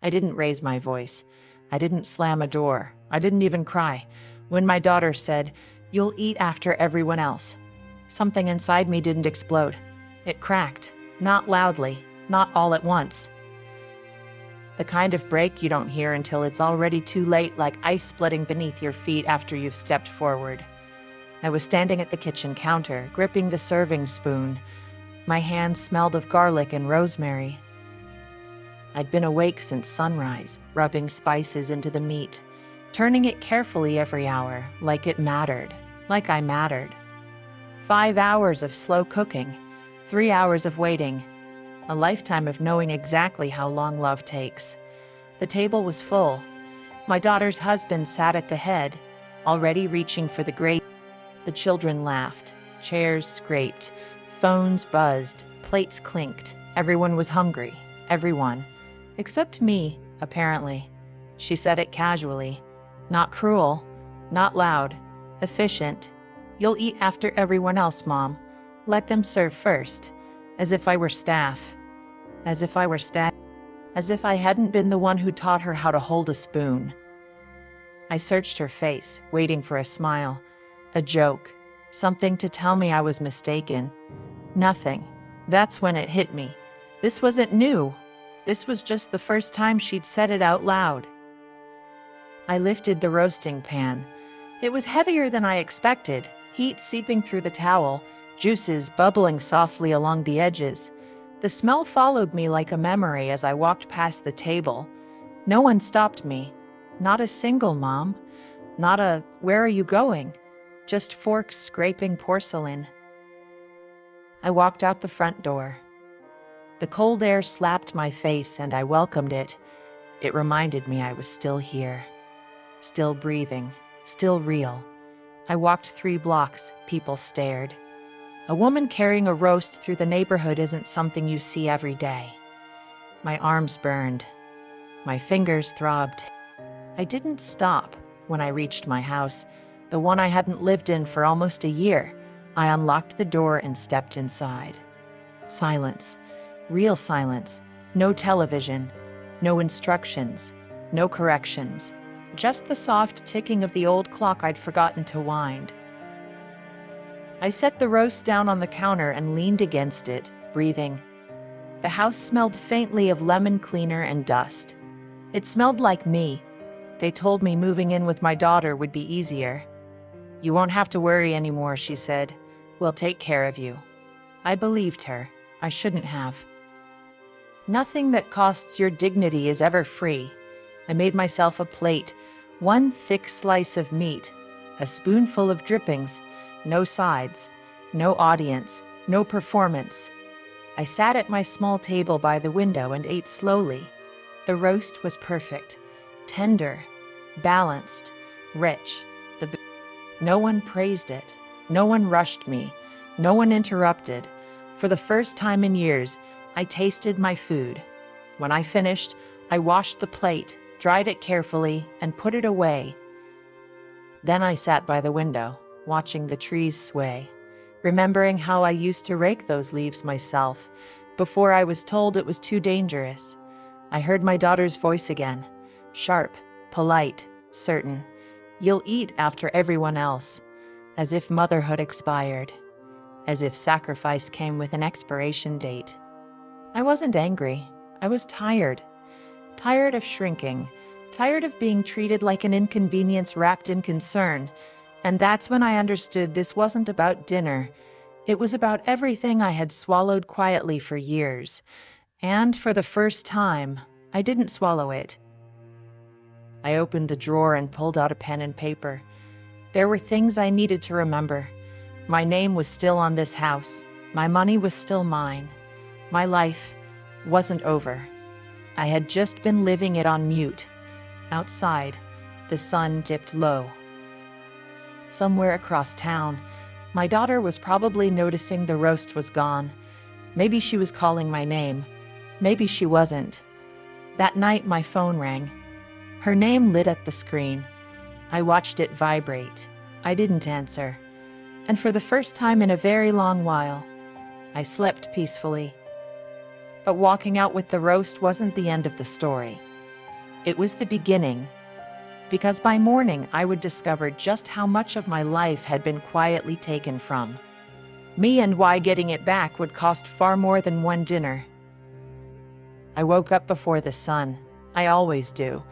I didn't raise my voice. I didn't slam a door. I didn't even cry. When my daughter said, "You'll eat after everyone else," something inside me didn't explode. It cracked, not loudly, not all at once. The kind of break you don't hear until it's already too late, like ice splitting beneath your feet after you've stepped forward. I was standing at the kitchen counter, gripping the serving spoon. My hands smelled of garlic and rosemary. I'd been awake since sunrise, rubbing spices into the meat, turning it carefully every hour, like it mattered, like I mattered. 5 hours of slow cooking, 3 hours of waiting, a lifetime of knowing exactly how long love takes. The table was full. My daughter's husband sat at the head, already reaching for the gravy. The children laughed, chairs scraped, phones buzzed, plates clinked. Everyone was hungry, everyone. Except me, apparently. She said it casually. Not cruel, not loud, efficient. "You'll eat after everyone else, Mom. Let them serve first." As if I were staff. As if I were staff. As if I hadn't been the one who taught her how to hold a spoon. I searched her face, waiting for a smile, a joke, something to tell me I was mistaken. Nothing. That's when it hit me. This wasn't new. This was just the first time she'd said it out loud. I lifted the roasting pan. It was heavier than I expected, heat seeping through the towel, juices bubbling softly along the edges. The smell followed me like a memory as I walked past the table. No one stopped me. Not a single mom. Not a, "Where are you going?" Just forks scraping porcelain. I walked out the front door. The cold air slapped my face and I welcomed it. It reminded me I was still here. Still breathing. Still real. I walked 3 blocks. People stared. A woman carrying a roast through the neighborhood isn't something you see every day. My arms burned. My fingers throbbed. I didn't stop when I reached my house, the one I hadn't lived in for almost a year. I unlocked the door and stepped inside. Silence. Real silence. No television. No instructions. No corrections. Just the soft ticking of the old clock I'd forgotten to wind. I set the roast down on the counter and leaned against it, breathing. The house smelled faintly of lemon cleaner and dust. It smelled like me. They told me moving in with my daughter would be easier. "You won't have to worry anymore," she said. "We'll take care of you." I believed her. I shouldn't have. Nothing that costs your dignity is ever free. I made myself a plate, 1 thick slice of meat, a spoonful of drippings, no sides, no audience, no performance. I sat at my small table by the window and ate slowly. The roast was perfect, tender, balanced, rich. No one praised it. No one rushed me. No one interrupted. For the first time in years, I tasted my food. When I finished, I washed the plate, dried it carefully, and put it away. Then I sat by the window, watching the trees sway, remembering how I used to rake those leaves myself, before I was told it was too dangerous. I heard my daughter's voice again, sharp, polite, certain. "You'll eat after everyone else," as if motherhood expired, as if sacrifice came with an expiration date. I wasn't angry. I was tired. Tired of shrinking, tired of being treated like an inconvenience wrapped in concern. And that's when I understood this wasn't about dinner. It was about everything I had swallowed quietly for years. And for the first time, I didn't swallow it. I opened the drawer and pulled out a pen and paper. There were things I needed to remember. My name was still on this house. My money was still mine. My life wasn't over. I had just been living it on mute. Outside, the sun dipped low. Somewhere across town, my daughter was probably noticing the roast was gone. Maybe she was calling my name. Maybe she wasn't. That night, my phone rang. Her name lit up the screen. I watched it vibrate. I didn't answer. And for the first time in a very long while, I slept peacefully. But walking out with the roast wasn't the end of the story. It was the beginning, because by morning I would discover just how much of my life had been quietly taken from me and why getting it back would cost far more than one dinner. I woke up before the sun. I always do.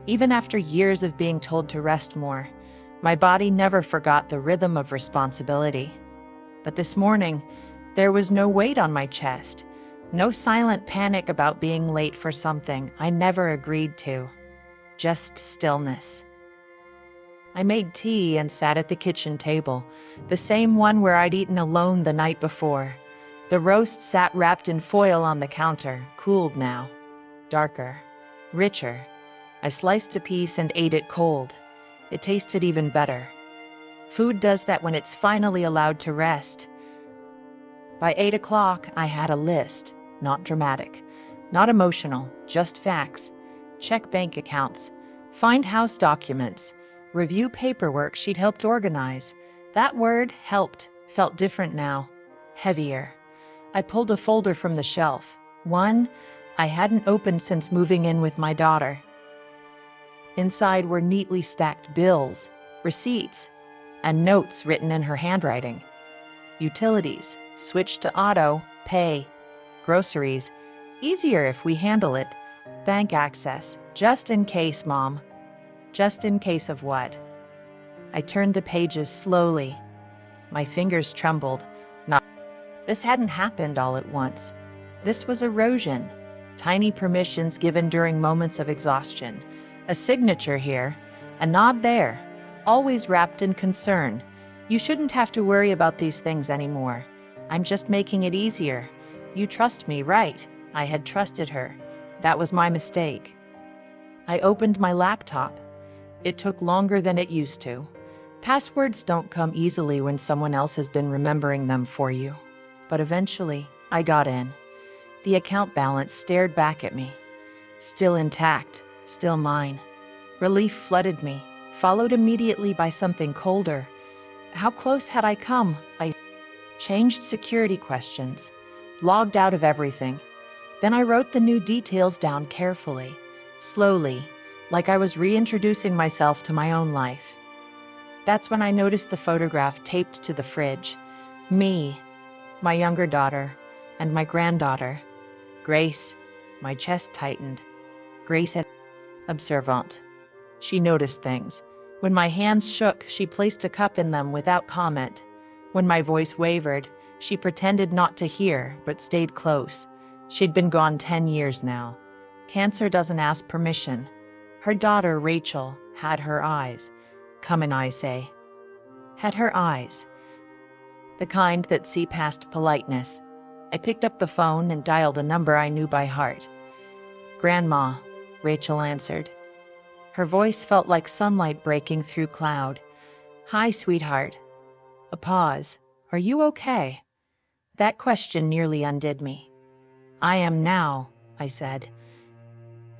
Even after years of being told to rest more, my body never forgot the rhythm of responsibility. But this morning, there was no weight on my chest, no silent panic about being late for something I never agreed to. Just stillness. I made tea and sat at the kitchen table, the same one where I'd eaten alone the night before. The roast sat wrapped in foil on the counter, cooled now. Darker. Richer. I sliced a piece and ate it cold. It tasted even better. Food does that when it's finally allowed to rest. By 8 o'clock, I had a list. Not dramatic. Not emotional. Just facts. Check bank accounts. Find house documents. Review paperwork she'd helped organize. That word, helped, felt different now. Heavier. I pulled a folder from the shelf. One I hadn't opened since moving in with my daughter. Inside were neatly stacked bills, receipts, and notes written in her handwriting. Utilities, switch to auto, pay. Groceries, easier if we handle it. Bank access, just in case, Mom. Just in case of what? I turned the pages slowly. My fingers trembled. This hadn't happened all at once. This was erosion. Tiny permissions given during moments of exhaustion. A signature here, a nod there, always wrapped in concern. You shouldn't have to worry about these things anymore. I'm just making it easier. You trust me, right? I had trusted her. That was my mistake. I opened my laptop. It took longer than it used to. Passwords don't come easily when someone else has been remembering them for you. But eventually, I got in. The account balance stared back at me. Still intact, still mine. Relief flooded me, followed immediately by something colder. How close had I come? I changed security questions, logged out of everything. Then I wrote the new details down carefully, slowly, like I was reintroducing myself to my own life. That's when I noticed the photograph taped to the fridge. Me, my younger daughter, and my granddaughter. Grace. My chest tightened. Grace had observant. She noticed things. When my hands shook, she placed a cup in them without comment. When my voice wavered, she pretended not to hear, but stayed close. She'd been gone 10 years now. Cancer doesn't ask permission. Her daughter, Rachel, had her eyes. Come in, I say. Had her eyes. The kind that see past politeness. I picked up the phone and dialed a number I knew by heart. Grandma, Rachel answered. Her voice felt like sunlight breaking through cloud. Hi, sweetheart. A pause. Are you okay? That question nearly undid me. I am now, I said.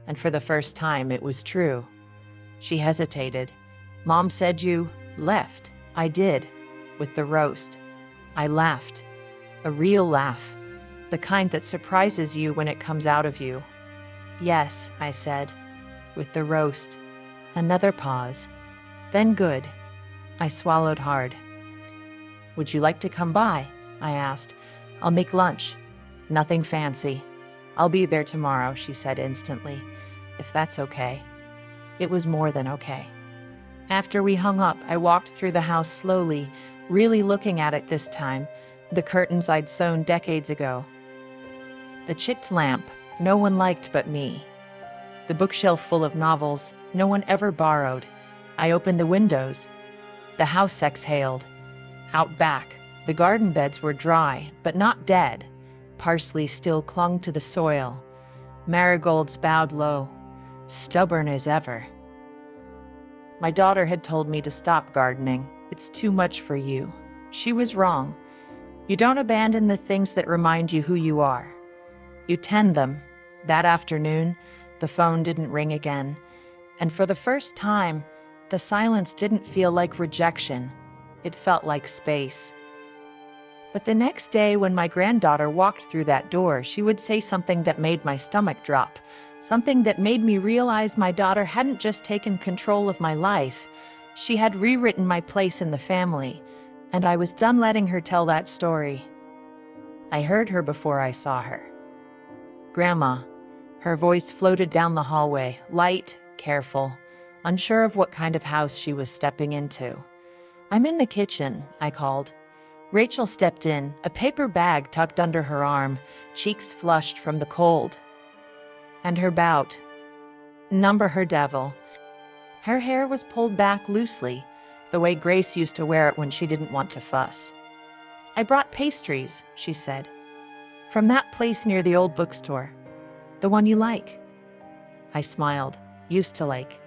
And for the first time, it was true. She hesitated. Mom said you left. I did. With the roast. I laughed. A real laugh. The kind that surprises you when it comes out of you. Yes, I said. With the roast. Another pause. Then good. I swallowed hard. Would you like to come by? I asked. I'll make lunch. Nothing fancy. I'll be there tomorrow, she said instantly. If that's okay. It was more than okay. After we hung up, I walked through the house slowly, really looking at it this time, the curtains I'd sewn decades ago. The chipped lamp, no one liked but me. The bookshelf full of novels, no one ever borrowed. I opened the windows. The house exhaled. Out back, the garden beds were dry, but not dead. Parsley still clung to the soil. Marigolds bowed low, stubborn as ever. My daughter had told me to stop gardening. It's too much for you. She was wrong. You don't abandon the things that remind you who you are. You tend them. That afternoon, the phone didn't ring again. And for the first time, the silence didn't feel like rejection. It felt like space. But the next day, when my granddaughter walked through that door, she would say something that made my stomach drop. something that made me realize my daughter hadn't just taken control of my life, she had rewritten my place in the family, and I was done letting her tell that story. I heard her before I saw her. "Grandma." Her voice floated down the hallway, light, careful, unsure of what kind of house she was stepping into. "I'm in the kitchen," I called. Rachel stepped in, a paper bag tucked under her arm, cheeks flushed from the cold. And her bout. Number her devil. Her hair was pulled back loosely, the way Grace used to wear it when she didn't want to fuss. "I brought pastries," she said. "From that place near the old bookstore. The one you like." I smiled. "Used to like."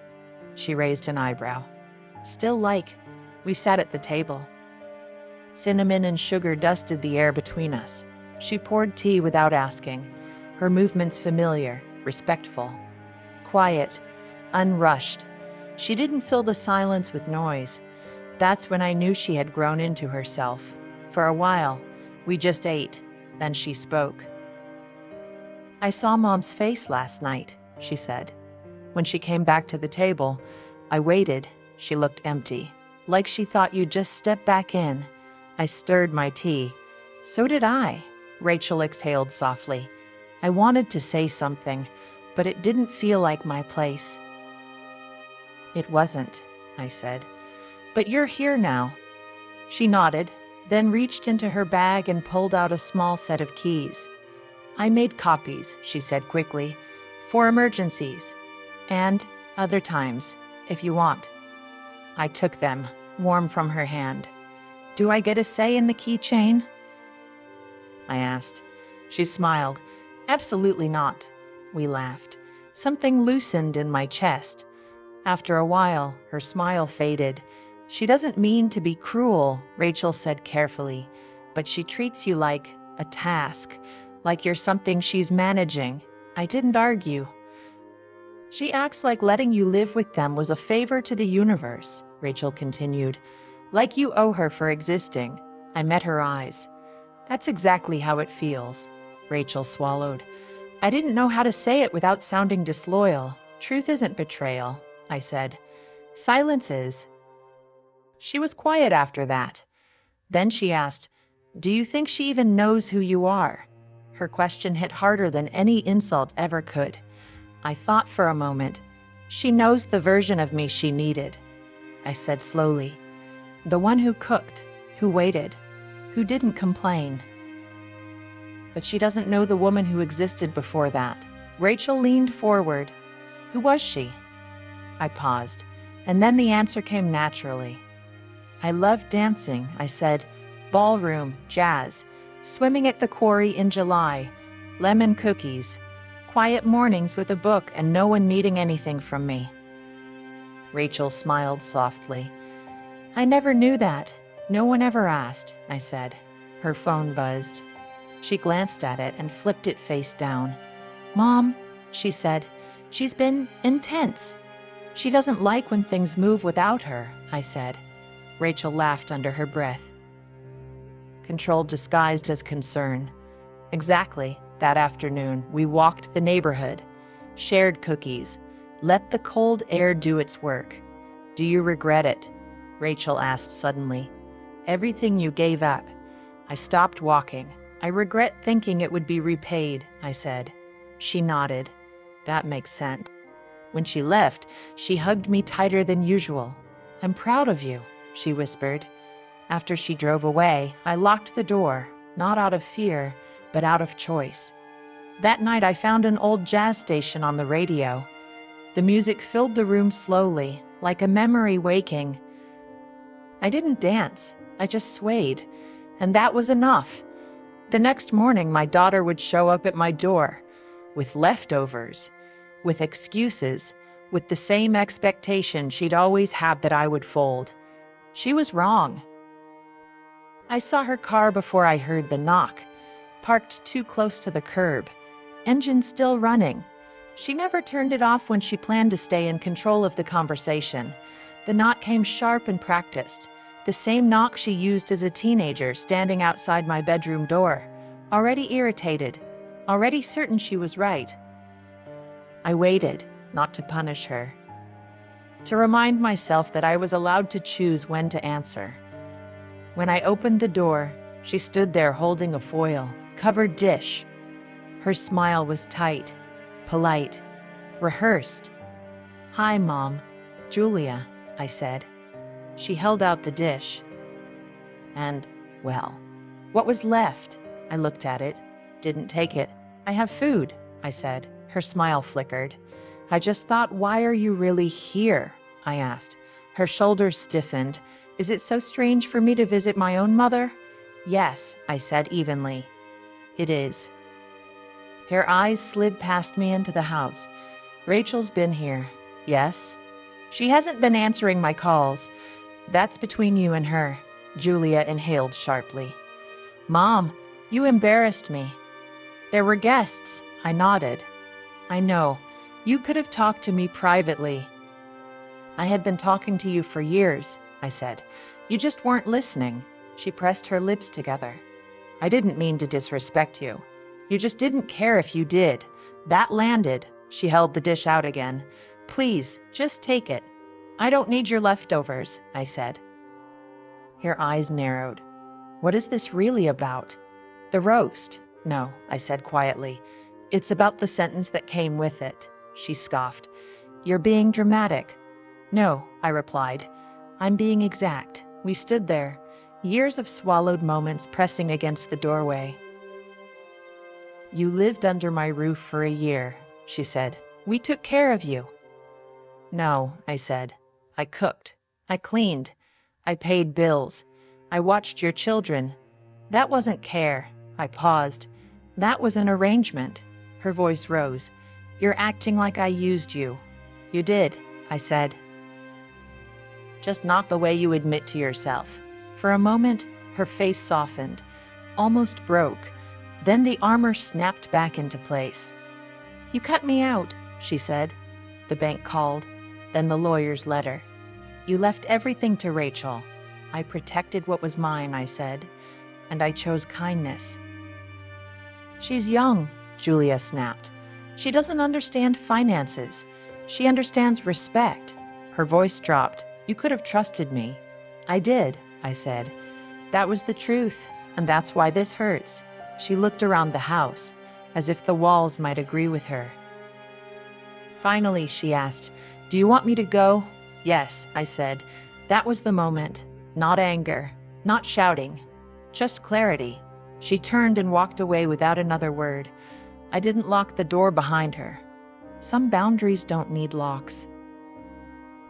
She raised an eyebrow. "Still like." We sat at the table. Cinnamon and sugar dusted the air between us. She poured tea without asking, her movements familiar, respectful. Quiet, unrushed. She didn't fill the silence with noise. That's when I knew she had grown into herself. For a while, we just ate. Then she spoke. "I saw Mom's face last night," she said. "When she came back to the table, I waited. She looked empty, like she thought you'd just step back in." I stirred my tea. "So did I," Rachel exhaled softly. I wanted to say something, but it didn't feel like my place. "It wasn't," I said. "But you're here now." She nodded, then reached into her bag and pulled out a small set of keys. "I made copies," she said quickly, "for emergencies. And other times, if you want." I took them, warm from her hand. "Do I get a say in the keychain?" I asked. She smiled. "Absolutely not." We laughed. Something loosened in my chest. After a while, her smile faded. "She doesn't mean to be cruel," Rachel said carefully, "but she treats you like a task, like you're something she's managing." I didn't argue. "She acts like letting you live with them was a favor to the universe," Rachel continued. "Like you owe her for existing." I met her eyes. "That's exactly how it feels." Rachel swallowed. I didn't know how to say it without sounding disloyal. "Truth isn't betrayal," I said. "Silence is." She was quiet after that. Then she asked, "Do you think she even knows who you are?" Her question hit harder than any insult ever could. I thought for a moment. "She knows the version of me she needed," I said slowly. "The one who cooked, who waited, who didn't complain. But she doesn't know the woman who existed before that." Rachel leaned forward. "Who was she?" I paused, and then the answer came naturally. "I loved dancing," I said. "Ballroom, jazz, swimming at the quarry in July, lemon cookies, quiet mornings with a book and no one needing anything from me." Rachel smiled softly. "I never knew that. No one ever asked," I said. Her phone buzzed. She glanced at it and flipped it face down. "Mom," she said, "she's been intense." "She doesn't like when things move without her," I said. Rachel laughed under her breath. Control disguised as concern. Exactly. That afternoon, we walked the neighborhood, shared cookies, let the cold air do its work. "Do you regret it?" Rachel asked suddenly. "Everything you gave up." I stopped walking. "I regret thinking it would be repaid," I said. She nodded. "That makes sense." When she left, she hugged me tighter than usual. "I'm proud of you," she whispered. After she drove away, I locked the door, not out of fear, but out of choice. That night I found an old jazz station on the radio. The music filled the room slowly, like a memory waking. I didn't dance, I just swayed, and that was enough. The next morning my daughter would show up at my door, with leftovers, with excuses, with the same expectation she'd always had that I would fold. She was wrong. I saw her car before I heard the knock, parked too close to the curb, engine still running. She never turned it off when she planned to stay in control of the conversation. The knock came sharp and practiced, the same knock she used as a teenager standing outside my bedroom door, already irritated, already certain she was right. I waited, not to punish her, to remind myself that I was allowed to choose when to answer. When I opened the door, she stood there holding a foil-covered dish. Her smile was tight, polite, rehearsed. "Hi, Mom. Julia," I said. She held out the dish. And, well, what was left? I looked at it, didn't take it. "I have food," I said. Her smile flickered. "I just thought, why are you really here?" I asked. Her shoulders stiffened. "Is it so strange for me to visit my own mother?" "Yes," I said evenly. "It is." Her eyes slid past me into the house. "Rachel's been here." "Yes." "She hasn't been answering my calls." "That's between you and her," Julia inhaled sharply. "Mom, you embarrassed me." "There were guests," I nodded. "I know. You could have talked to me privately." "I had been talking to you for years," I said. "You just weren't listening." She pressed her lips together. "I didn't mean to disrespect you. You just didn't care if you did." That landed. She held the dish out again. "Please, just take it." "I don't need your leftovers," I said. Her eyes narrowed. "What is this really about?" "The roast." "No," I said quietly. "It's about the sentence that came with it." She scoffed. "You're being dramatic." "No," I replied. "I'm being exact." We stood there, years of swallowed moments pressing against the doorway. "You lived under my roof for a year," she said. "We took care of you." "No," I said. "I cooked. I cleaned. I paid bills. I watched your children. That wasn't care." I paused. "That was an arrangement." Her voice rose. "You're acting like I used you." "You did," I said. "Just not the way you admit to yourself." For a moment, her face softened, almost broke. Then the armor snapped back into place. "You cut me out," she said. "The bank called, then the lawyer's letter. You left everything to Rachel." "I protected what was mine," I said, "and I chose kindness." "She's young," Julia snapped. "She doesn't understand finances. She understands respect." Her voice dropped. "You could have trusted me." "I did," I said. "That was the truth, and that's why this hurts." She looked around the house, as if the walls might agree with her. Finally, she asked, "Do you want me to go?" "Yes," I said. That was the moment. Not anger, not shouting, just clarity. She turned and walked away without another word. I didn't lock the door behind her. Some boundaries don't need locks.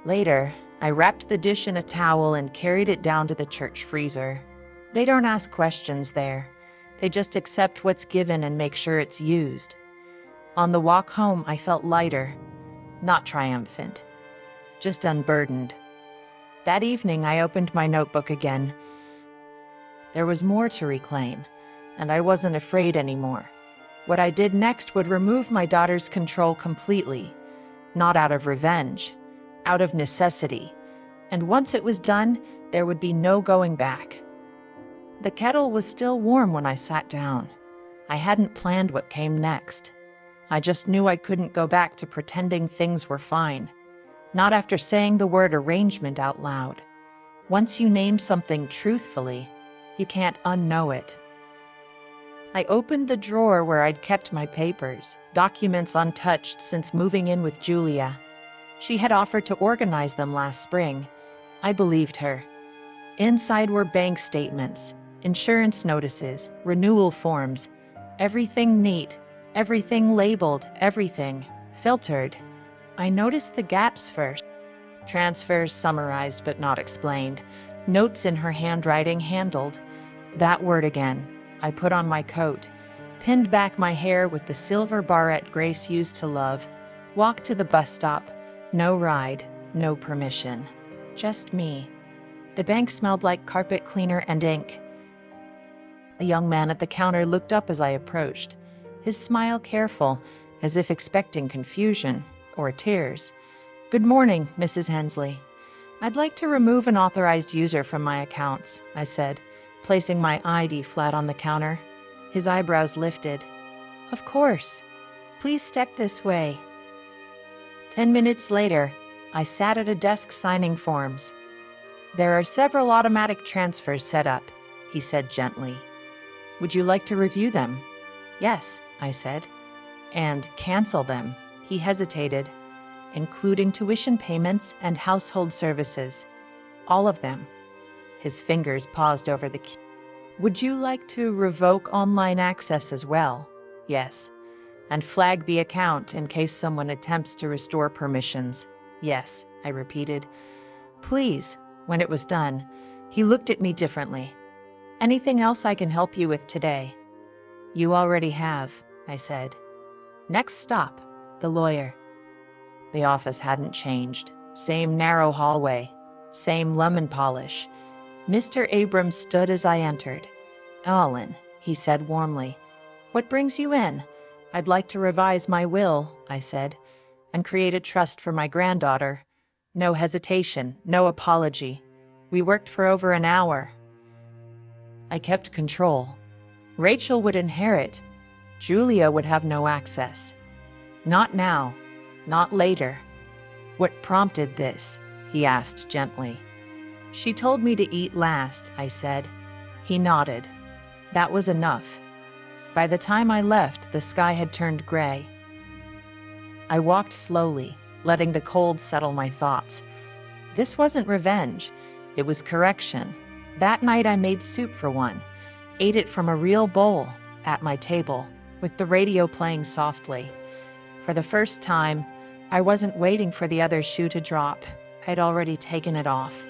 Later, I wrapped the dish in a towel and carried it down to the church freezer. They don't ask questions there. They just accept what's given and make sure it's used. On the walk home, I felt lighter, not triumphant, just unburdened. That evening, I opened my notebook again. There was more to reclaim, and I wasn't afraid anymore. What I did next would remove my daughter's control completely, not out of revenge, out of necessity. And once it was done, there would be no going back. The kettle was still warm when I sat down. I hadn't planned what came next. I just knew I couldn't go back to pretending things were fine. Not after saying the word arrangement out loud. Once you name something truthfully, you can't unknow it. I opened the drawer where I'd kept my papers, documents untouched since moving in with Julia. She had offered to organize them last spring. I believed her. Inside were bank statements, insurance notices, renewal forms. Everything neat, everything labeled, everything filtered. I noticed the gaps first. Transfers summarized but not explained. Notes in her handwriting handled. That word again. I put on my coat, pinned back my hair with the silver barrette Grace used to love, walked to the bus stop. No ride, no permission. Just me. The bank smelled like carpet cleaner and ink. A young man at the counter looked up as I approached, his smile careful, as if expecting confusion or tears. "Good morning, Mrs. Hensley. I'd like to remove an authorized user from my accounts," I said, placing my ID flat on the counter. His eyebrows lifted. "Of course. Please step this way." 10 minutes later, I sat at a desk signing forms. "There are several automatic transfers set up," he said gently. "Would you like to review them?" "Yes," I said. "And cancel them." He hesitated. "Including tuition payments and household services. All of them." His fingers paused over the key. "Would you like to revoke online access as well?" "Yes." "And flag the account in case someone attempts to restore permissions?" "Yes," I repeated. "Please." When it was done, he looked at me differently. "Anything else I can help you with today?" "You already have," I said. Next stop, the lawyer. The office hadn't changed. Same narrow hallway, same lemon polish. Mr. Abrams stood as I entered. "Helen," he said warmly. "What brings you in?" "I'd like to revise my will," I said, "and create a trust for my granddaughter." No hesitation, no apology. We worked for over an hour. I kept control. Rachel would inherit. Julia would have no access. Not now, not later. "What prompted this?" he asked gently. "She told me to eat last," I said. He nodded. That was enough. By the time I left, the sky had turned gray. I walked slowly, letting the cold settle my thoughts. This wasn't revenge. It was correction. That night I made soup for one, ate it from a real bowl, at my table, with the radio playing softly. For the first time, I wasn't waiting for the other shoe to drop. I'd already taken it off.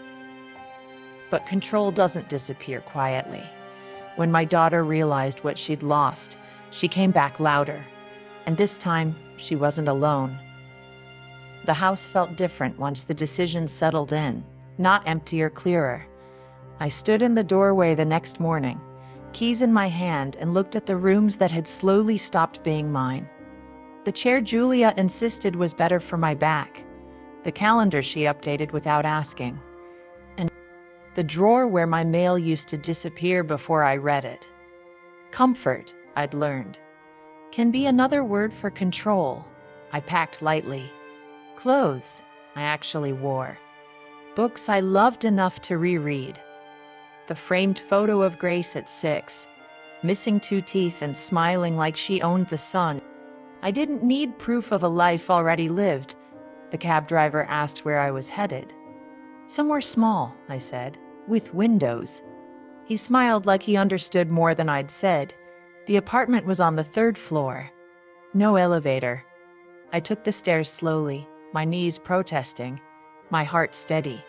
But control doesn't disappear quietly. When my daughter realized what she'd lost, she came back louder. And this time, she wasn't alone. The house felt different once the decision settled in, not empty or clearer. I stood in the doorway the next morning, keys in my hand, and looked at the rooms that had slowly stopped being mine. The chair Julia insisted was better for my back. The calendar she updated without asking. And the drawer where my mail used to disappear before I read it. Comfort, I'd learned, can be another word for control. I packed lightly. Clothes I actually wore. Books I loved enough to reread. The framed photo of Grace at 6, missing 2 teeth and smiling like she owned the sun. I didn't need proof of a life already lived. The cab driver asked where I was headed. "Somewhere small," I said, "with windows." He smiled like he understood more than I'd said. The apartment was on the 3rd floor. No elevator. I took the stairs slowly, my knees protesting, my heart steady.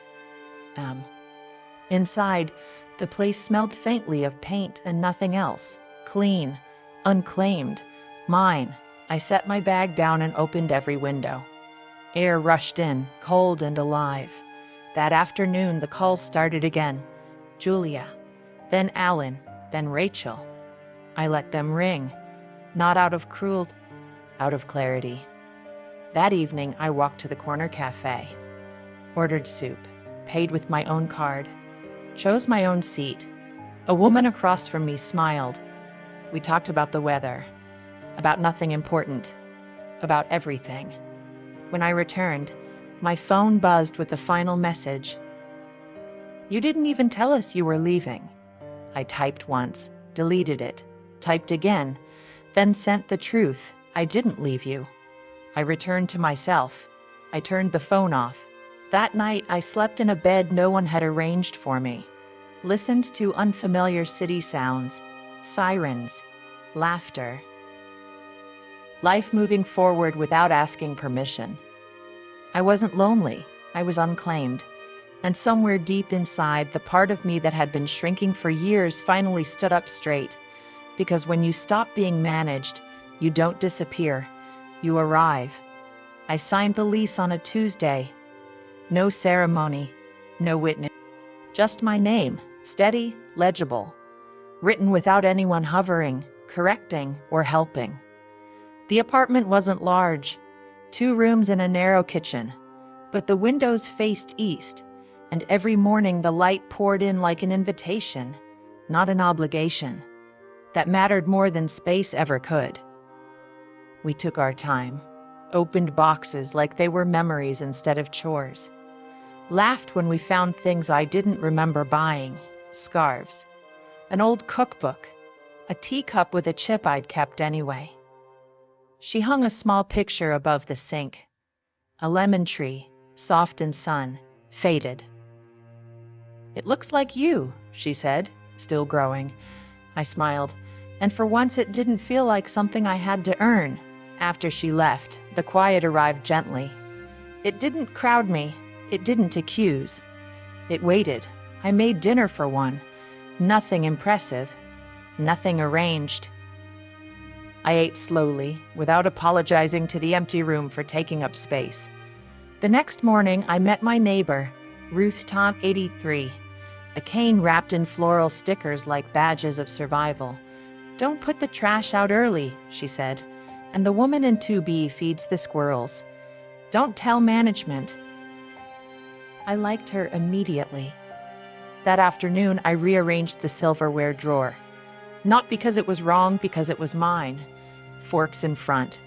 Inside, the place smelled faintly of paint and nothing else. Clean, unclaimed, mine. I set my bag down and opened every window. Air rushed in, cold and alive. That afternoon, the calls started again. Julia, then Alan, then Rachel. I let them ring, not out of cruelty, out of clarity. That evening, I walked to the corner cafe, ordered soup, paid with my own card, chose my own seat. A woman across from me smiled. We talked about the weather, about nothing important, about everything. When I returned, my phone buzzed with the final message. "You didn't even tell us you were leaving." I typed once, deleted it, typed again, then sent the truth. "I didn't leave you." I returned to myself. I turned the phone off. That night, I slept in a bed no one had arranged for me. Listened to unfamiliar city sounds, sirens, laughter. Life moving forward without asking permission. I wasn't lonely. I was unclaimed. And somewhere deep inside, the part of me that had been shrinking for years finally stood up straight. Because when you stop being managed, you don't disappear. You arrive. I signed the lease on a Tuesday. No ceremony, no witness. Just my name, steady, legible. Written without anyone hovering, correcting, or helping. The apartment wasn't large. 2 rooms and a narrow kitchen. But the windows faced east, and every morning the light poured in like an invitation, not an obligation. That mattered more than space ever could. We took our time. opened boxes like they were memories instead of chores, laughed when we found things I didn't remember buying, scarves, an old cookbook, a teacup with a chip I'd kept anyway. She hung a small picture above the sink, a lemon tree, soft in sun, faded. "It looks like you," she said, still growing. I smiled, and for once it didn't feel like something I had to earn. After she left, the quiet arrived gently. It didn't crowd me, it didn't accuse. It waited. I made dinner for one. Nothing impressive, nothing arranged. I ate slowly, without apologizing to the empty room for taking up space. The next morning, I met my neighbor, Ruth Tant, 83, a cane wrapped in floral stickers like badges of survival. "Don't put the trash out early," she said, "and the woman in 2B feeds the squirrels. Don't tell management." I liked her immediately. That afternoon, I rearranged the silverware drawer. Not because it was wrong, because it was mine. Forks in front,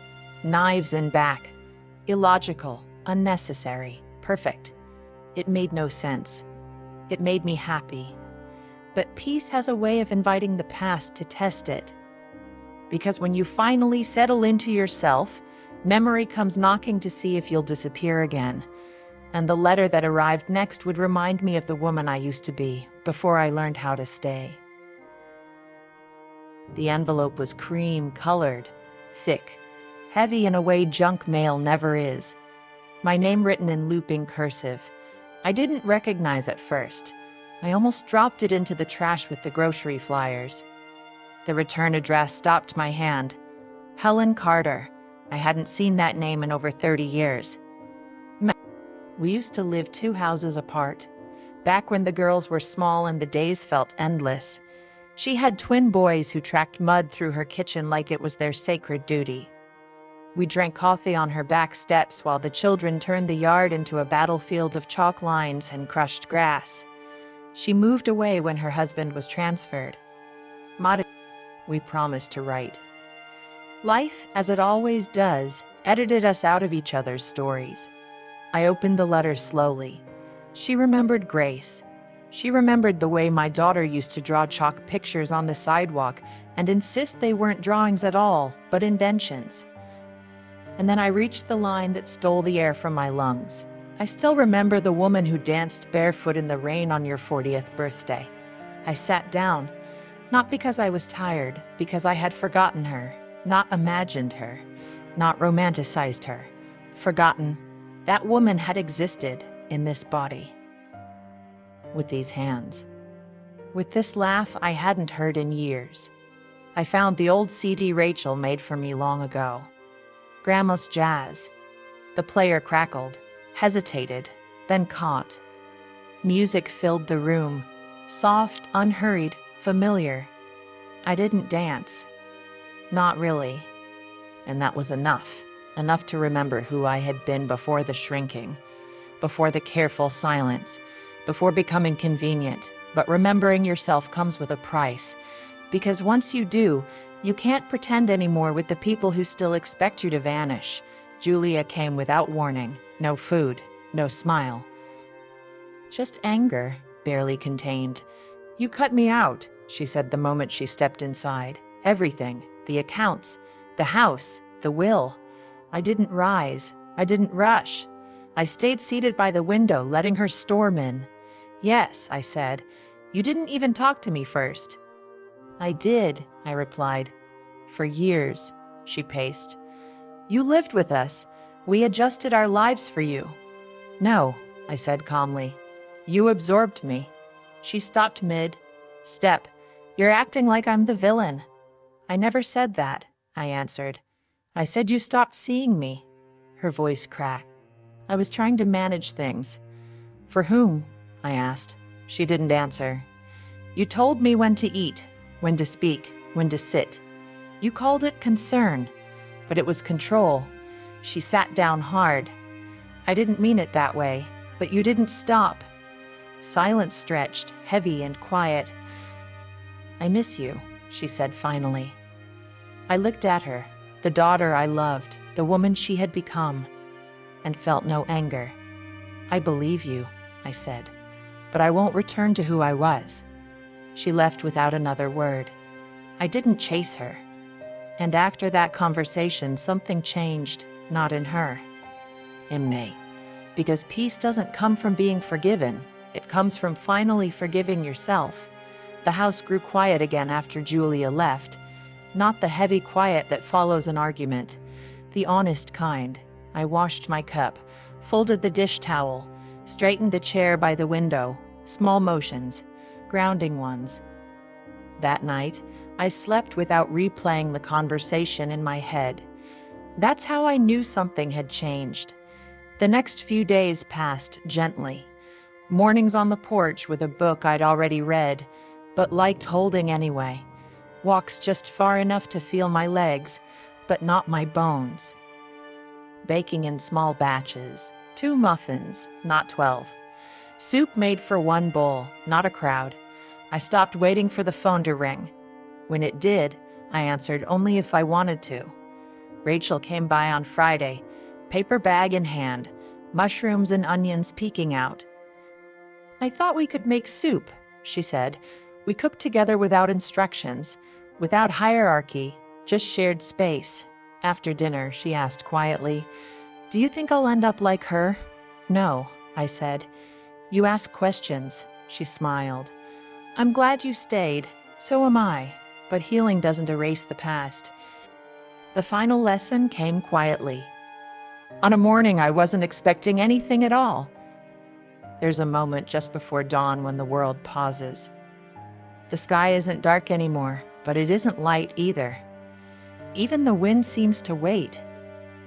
knives in back. Illogical, unnecessary, perfect. It made no sense. It made me happy. But peace has a way of inviting the past to test it. Because when you finally settle into yourself, memory comes knocking to see if you'll disappear again. And the letter that arrived next would remind me of the woman I used to be before I learned how to stay. The envelope was cream-colored, thick, heavy in a way junk mail never is. My name written in looping cursive. I didn't recognize at first. I almost dropped it into the trash with the grocery flyers. The return address stopped my hand. Helen Carter. I hadn't seen that name in over 30 years. We used to live 2 houses apart, back when the girls were small and the days felt endless. She had twin boys who tracked mud through her kitchen like it was their sacred duty. We drank coffee on her back steps while the children turned the yard into a battlefield of chalk lines and crushed grass. She moved away when her husband was transferred. We promised to write. Life, as it always does, edited us out of each other's stories. I opened the letter slowly. She remembered Grace. She remembered the way my daughter used to draw chalk pictures on the sidewalk and insist they weren't drawings at all, but inventions. And then I reached the line that stole the air from my lungs. I still remember the woman who danced barefoot in the rain on your 40th birthday. I sat down, not because I was tired, because I had forgotten her, not imagined her, not romanticized her, forgotten. That woman had existed in this body. With these hands. With this laugh I hadn't heard in years. I found the old CD Rachel made for me long ago. Grandma's Jazz. The player crackled, hesitated, then caught. Music filled the room, soft, unhurried, familiar. I didn't dance. Not really. And that was enough. Enough to remember who I had been before the shrinking, before the careful silence, before becoming convenient. But remembering yourself comes with a price, because once you do, you can't pretend anymore with the people who still expect you to vanish. Julia came without warning. No food, no smile. Just anger, barely contained. "You cut me out," she said the moment she stepped inside. "Everything, the accounts, the house, the will. I didn't rise. I didn't rush. I stayed seated by the window, letting her storm in. "Yes," I said. "You didn't even talk to me first." "I did," I replied. "For years," she paced. "You lived with us. We adjusted our lives for you." "No," I said calmly. "You absorbed me." She stopped mid-step. "You're acting like I'm the villain." "I never said that," I answered. "I said you stopped seeing me." Her voice cracked. I was trying to manage things. "For whom?" I asked. She didn't answer. "You told me when to eat, when to speak, when to sit. You called it concern, but it was control." She sat down hard. "I didn't mean it that way, but you didn't stop." Silence stretched, heavy and quiet. "I miss you," she said finally. I looked at her, the daughter I loved, the woman she had become, and felt no anger. "I believe you," I said, "but I won't return to who I was." She left without another word. I didn't chase her. And after that conversation, something changed, not in her, in me. Because peace doesn't come from being forgiven. It comes from finally forgiving yourself. The house grew quiet again after Julia left. Not the heavy quiet that follows an argument. The honest kind. I washed my cup, folded the dish towel, straightened a chair by the window. Small motions, grounding ones. That night, I slept without replaying the conversation in my head. That's how I knew something had changed. The next few days passed gently. Mornings on the porch with a book I'd already read, but liked holding anyway. Walks just far enough to feel my legs, but not my bones. Baking in small batches, 2 muffins, not 12. Soup made for 1 bowl, not a crowd. I stopped waiting for the phone to ring. When it did, I answered only if I wanted to. Rachel came by on Friday, paper bag in hand, mushrooms and onions peeking out. "I thought we could make soup," she said. "We cooked together without instructions, without hierarchy, just shared space." After dinner, she asked quietly, "Do you think I'll end up like her?" "No," I said. "You ask questions," she smiled. "I'm glad you stayed. So am I. But healing doesn't erase the past." The final lesson came quietly. On a morning I wasn't expecting anything at all. There's a moment just before dawn when the world pauses. The sky isn't dark anymore, but it isn't light either. Even the wind seems to wait.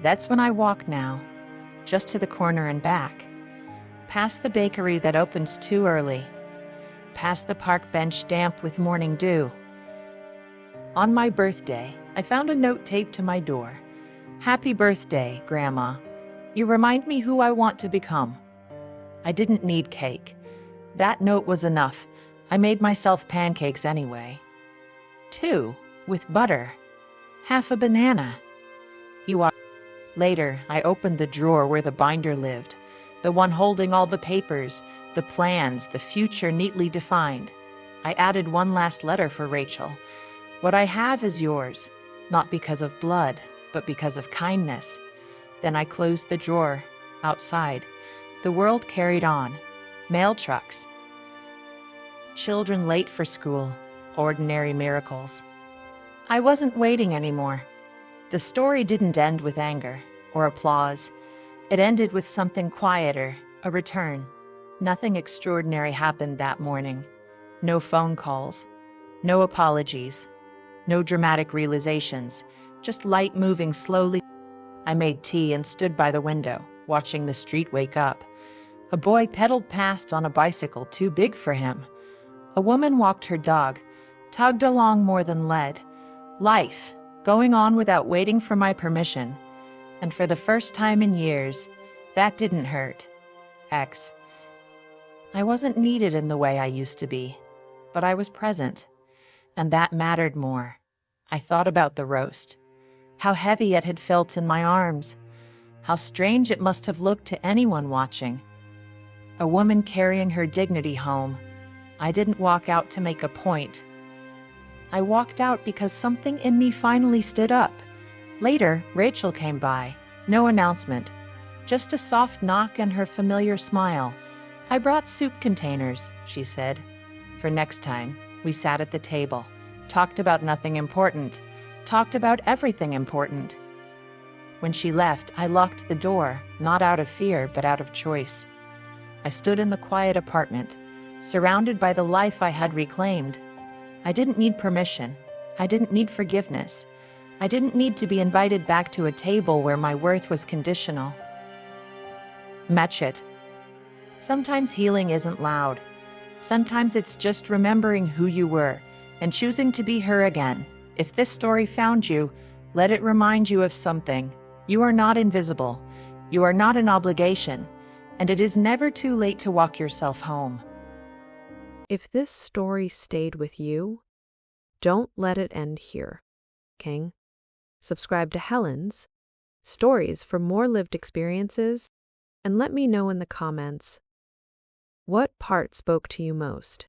That's when I walk now, just to the corner and back. Past the bakery that opens too early. Past the park bench damp with morning dew. On my birthday, I found a note taped to my door. "Happy birthday, Grandma. You remind me who I want to become." I didn't need cake. That note was enough. I made myself pancakes anyway. 2, with butter. Half a banana. Later, I opened the drawer where the binder lived, the one holding all the papers, the plans, the future neatly defined. I added one last letter for Rachel. "What I have is yours, not because of blood, but because of kindness." Then I closed the drawer. Outside, the world carried on. Mail trucks. Children late for school. Ordinary miracles. I wasn't waiting anymore. The story didn't end with anger or applause. It ended with something quieter, a return. Nothing extraordinary happened that morning. No phone calls. No apologies. No dramatic realizations. Just light moving slowly. I made tea and stood by the window, watching the street wake up. A boy pedaled past on a bicycle too big for him. A woman walked her dog, tugged along more than led. Life, going on without waiting for my permission. And for the first time in years, that didn't hurt. I wasn't needed in the way I used to be, but I was present, and that mattered more. I thought about the roast, how heavy it had felt in my arms, how strange it must have looked to anyone watching. A woman carrying her dignity home. I didn't walk out to make a point. I walked out because something in me finally stood up. Later, Rachel came by. No announcement. Just a soft knock and her familiar smile. "I brought soup containers," she said. For next time, we sat at the table, talked about nothing important, talked about everything important. When she left, I locked the door, not out of fear, but out of choice. I stood in the quiet apartment, surrounded by the life I had reclaimed. I didn't need permission. I didn't need forgiveness. I didn't need to be invited back to a table where my worth was conditional. Match it. Sometimes healing isn't loud. Sometimes it's just remembering who you were and choosing to be her again. If this story found you, let it remind you of something. You are not invisible. You are not an obligation. And it is never too late to walk yourself home. If this story stayed with you, don't let it end here, King. Subscribe to Helen's stories for more lived experiences, and let me know in the comments what part spoke to you most.